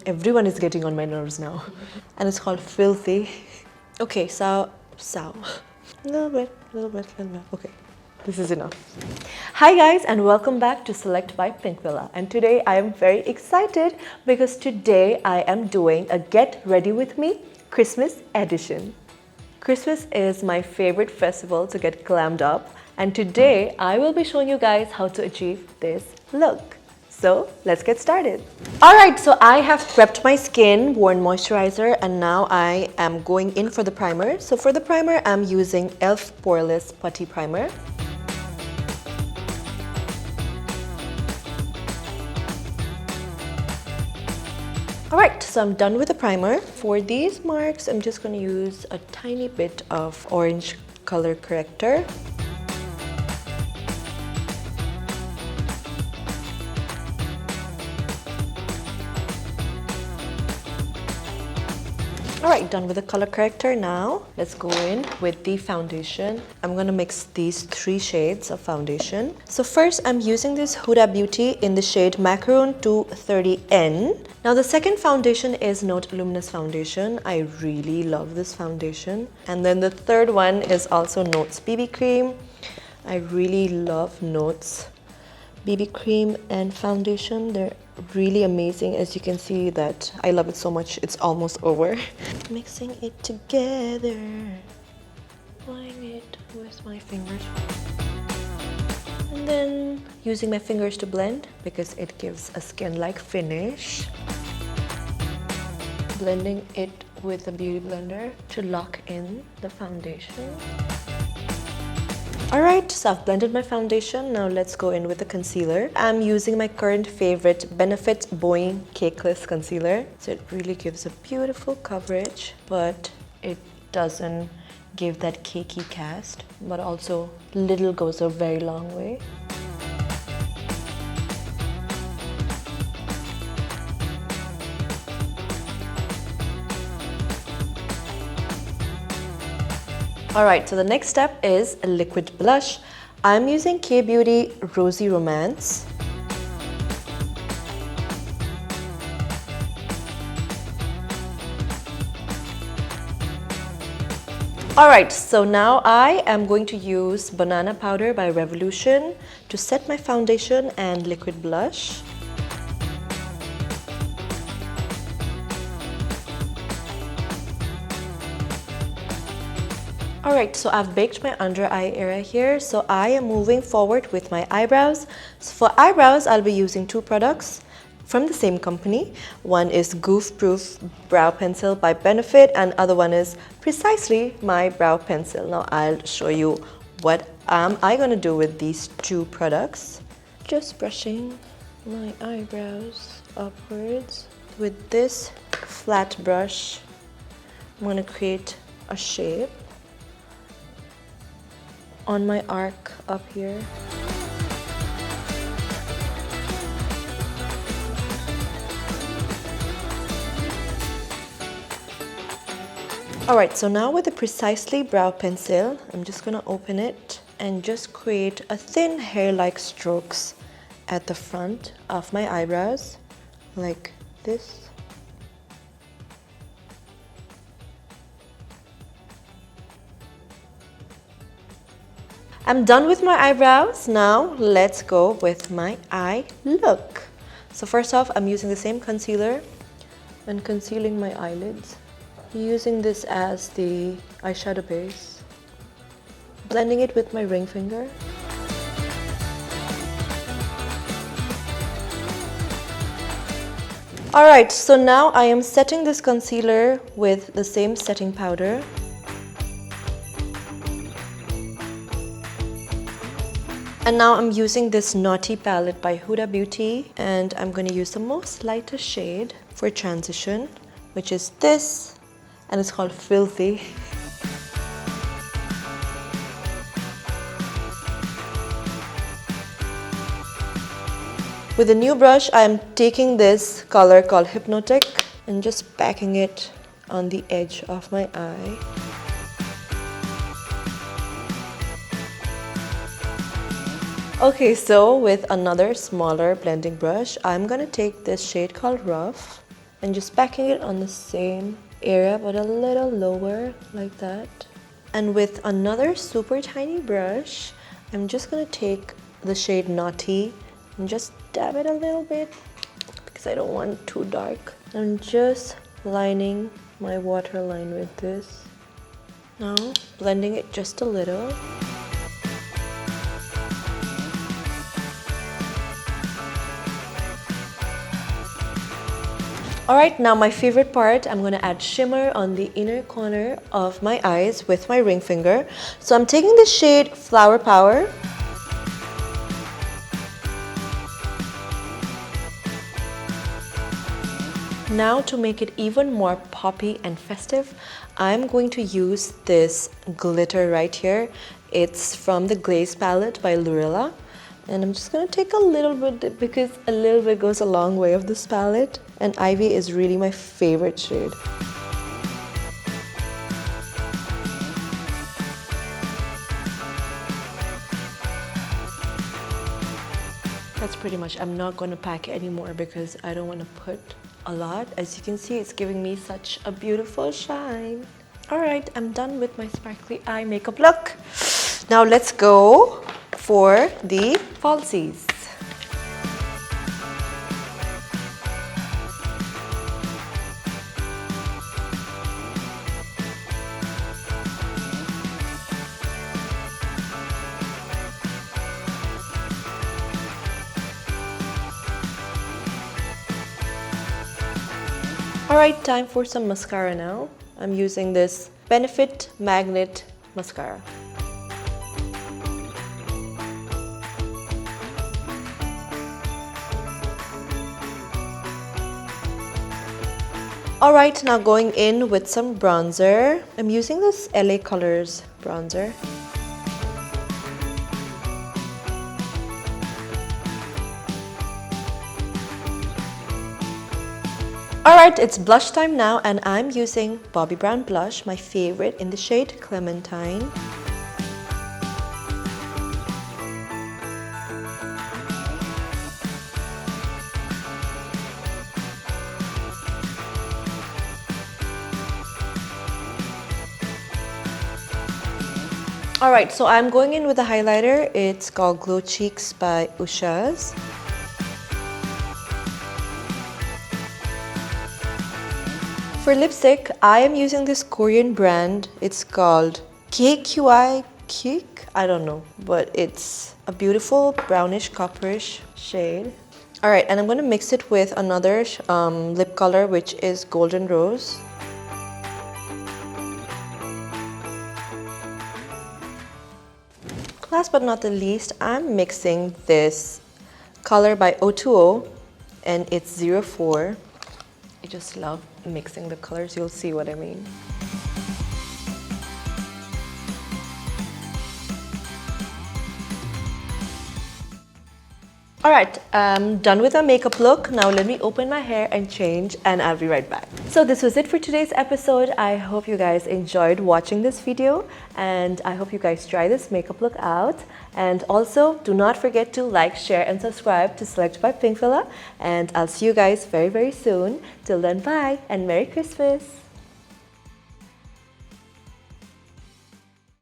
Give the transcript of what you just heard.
Everyone is getting on my nerves now. And it's called Filthy. Okay, so. A little bit. Okay, this is enough. Hi guys, and welcome back to Select by Pinkvilla. And today I am very excited because today I am doing a Get Ready With Me Christmas edition. Christmas is my favorite festival to get glammed up, and today I will be showing you guys how to achieve this look. So let's get started. Alright, so I have prepped my skin, worn moisturizer, and now I am going in for the primer. So for the primer, I'm using e.l.f. Poreless Putty Primer. Alright, so I'm done with the primer. For these marks, I'm just going to use a tiny bit of orange color corrector. Alright, done with the color corrector. Now let's go in with the foundation. I'm gonna mix these 3 shades of foundation. So first I'm using this Huda Beauty in the shade Macaroon 230N. Now the second foundation is Note Luminous Foundation. I really love this foundation. And then the third one is also Note's BB Cream. I really love Note's BB cream and foundation. They're really amazing. As you can see that I love it so much, it's almost over. Mixing it together, applying it with my fingers, and then using my fingers to blend because it gives a skin-like finish. Blending it with a beauty blender to lock in the foundation. Alright, so I've blended my foundation. Now let's go in with the concealer. I'm using my current favorite Benefit Bowing Cakeless Concealer. So it really gives a beautiful coverage, but it doesn't give that cakey cast. But also, little goes a very long way. Alright, so the next step is a liquid blush. I'm using K Beauty Rosy Romance. Alright, so now I am going to use Banana Powder by Revolution to set my foundation and liquid blush. Alright, so I've baked my under eye area here, so I am moving forward with my eyebrows. So for eyebrows, I'll be using 2 products from the same company. One is Goof Proof Brow Pencil by Benefit, and other one is Precisely My Brow Pencil. Now I'll show you what I'm going to do with these 2 products. Just brushing my eyebrows upwards. With this flat brush, I'm going to create a shape on my arc up here. Alright, so now with the Precisely Brow Pencil, I'm just gonna open it and just create a thin hair-like strokes at the front of my eyebrows, like this. I'm done with my eyebrows. Now let's go with my eye look. So first off, I'm using the same concealer and concealing my eyelids. Using this as the eyeshadow base. Blending it with my ring finger. Alright, so now I am setting this concealer with the same setting powder. And now I'm using this Naughty palette by Huda Beauty, and I'm going to use the most lightest shade for transition, which is this, and it's called Filthy. With a new brush, I'm taking this color called Hypnotic and just packing it on the edge of my eye. Okay, so with another smaller blending brush, I'm gonna take this shade called Rough and just packing it on the same area but a little lower like that. And with another super tiny brush, I'm just gonna take the shade Naughty and just dab it a little bit because I don't want too dark. I'm just lining my waterline with this. Now blending it just a little. Alright, now my favorite part, I'm going to add shimmer on the inner corner of my eyes with my ring finger. So I'm taking the shade Flower Power. Now to make it even more poppy and festive, I'm going to use this glitter right here. It's from the Glaze palette by Lurella. And I'm just going to take a little bit because a little bit goes a long way of this palette. And Ivy is really my favorite shade. That's pretty much, I'm not going to pack anymore because I don't want to put a lot. As you can see, it's giving me such a beautiful shine. Alright, I'm done with my sparkly eye makeup look. Now let's go for the falsies. Alright, time for some mascara now. I'm using this Benefit Magnet Mascara. Alright, now going in with some bronzer. I'm using this LA Colors bronzer. Alright, it's blush time now and I'm using Bobbi Brown blush, my favorite, in the shade Clementine. Alright, so I'm going in with a highlighter. It's called Glow Cheeks by Ushas. For lipstick, I am using this Korean brand. It's called KQTQK. I don't know, but it's a beautiful brownish copperish shade. Alright, and I'm going to mix it with another lip color, which is Golden Rose. Last but not the least, I'm mixing this color by O2O and it's 04. I just love mixing the colors, you'll see what I mean. Alright, I'm done with my makeup look. Now let me open my hair and change and I'll be right back. So this was it for today's episode. I hope you guys enjoyed watching this video and I hope you guys try this makeup look out. And also do not forget to like, share and subscribe to Select by Pinkfilla. And I'll see you guys very, very soon. Till then, bye and Merry Christmas!